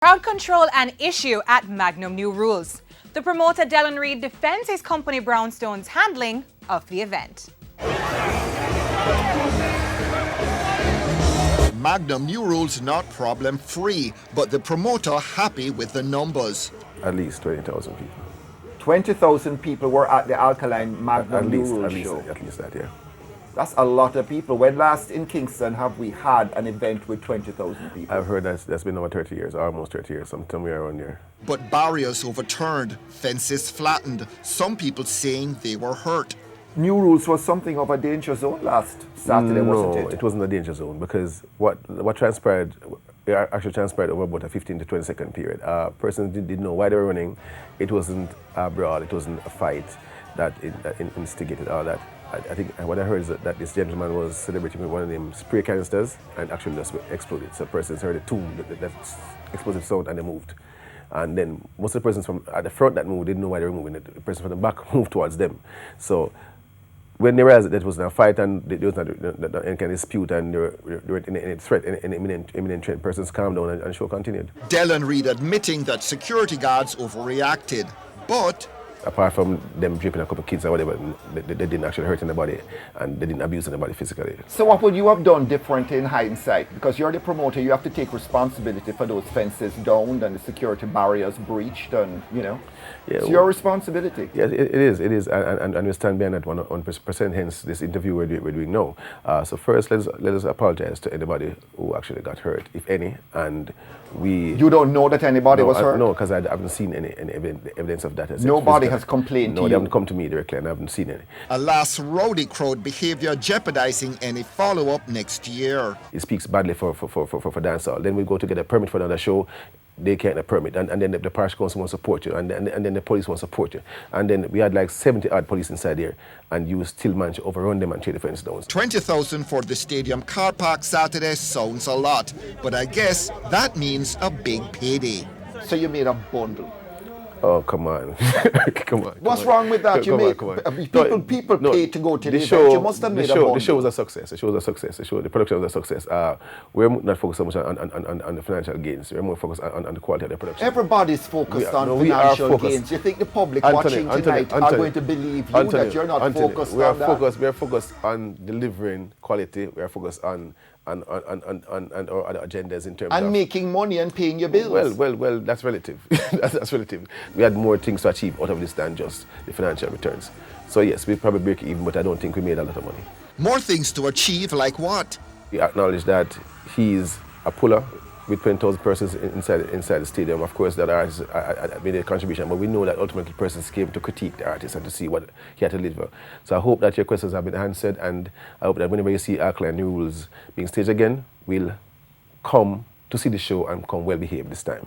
Crowd control an issue at Magnum New Rules. The promoter Dylan Reed defends his company Brownstone's handling of the event. Magnum New Rules not problem-free, but the promoter happy with the numbers. At least 20,000 people. 20,000 people were at the Alkaline Magnum New Rules show. At least that, yeah. That's a lot of people. When last in Kingston have we had an event with 20,000 people? I've heard that's been over 30 years, almost 30 years, somewhere around there. But barriers overturned, fences flattened, some people saying they were hurt. New Rules was something of a danger zone last Saturday, wasn't it? No, it wasn't a danger zone because what transpired, it actually transpired over about a 15 to 20 second period. Persons didn't know why they were running. It wasn't a brawl, it wasn't a fight that instigated all that. I think what I heard is that this gentleman was celebrating with one of them spray canisters and actually just exploded. So persons heard a boom, that explosive sound, and they moved. And then most of the persons from at the front that moved didn't know why they were moving. The person from the back moved towards them. So when they realized that there was a fight and there was not any kind of dispute and they were in a threat, in imminent threat, persons calmed down and the show continued. Dylan Reed admitting that security guards overreacted, but apart from them dripping a couple of kids or whatever, they didn't actually hurt anybody and they didn't abuse anybody physically. So what would you have done different in hindsight? Because you're the promoter, you have to take responsibility for those fences downed and the security barriers breached and, you know. Yeah, it's your responsibility. Yes, it is. And we stand behind that 100%, hence this interview we're doing now. So first, let us apologize to anybody who actually got hurt, if any, and we... You don't know that anybody was hurt? No, because I haven't seen any evidence of that. Nobody has complained to you? No, they haven't come to me directly and I haven't seen any. Alas, rowdy crowd behavior jeopardizing any follow-up next year. It speaks badly for dancehall. Then we go to get a permit for another show. They can't get a permit, and then the parish council won't support you, and then the police won't support you. And then we had like 70 odd police inside there, and you still manage to overrun them and tear the fence down. 20,000 for the stadium car park Saturday sounds a lot, but I guess that means a big payday. So you made a bundle. Oh, come on. What's wrong with that? People pay to go to the event. You must have made a bundle. The show was a success. The production was a success. We're not focused so much on the financial gains. We're more focused on the quality of the production. Everybody's focused on financial gains. You think the public watching tonight are going to believe you that you're not focused on that? We are focused on delivering quality. We are focused on our other agendas in terms of making money and paying your bills. Well, that's relative. that's relative. We had more things to achieve out of this than just the financial returns. So yes, we probably break even, but I don't think we made a lot of money. More things to achieve, like what? We acknowledge that he's a puller with 20,000 persons inside the stadium. Of course, that artist made a contribution, but we know that ultimately persons came to critique the artist and to see what he had to deliver. So I hope that your questions have been answered, and I hope that whenever you see Alkaline New Rules being staged again, we'll come to see the show and come well behaved this time.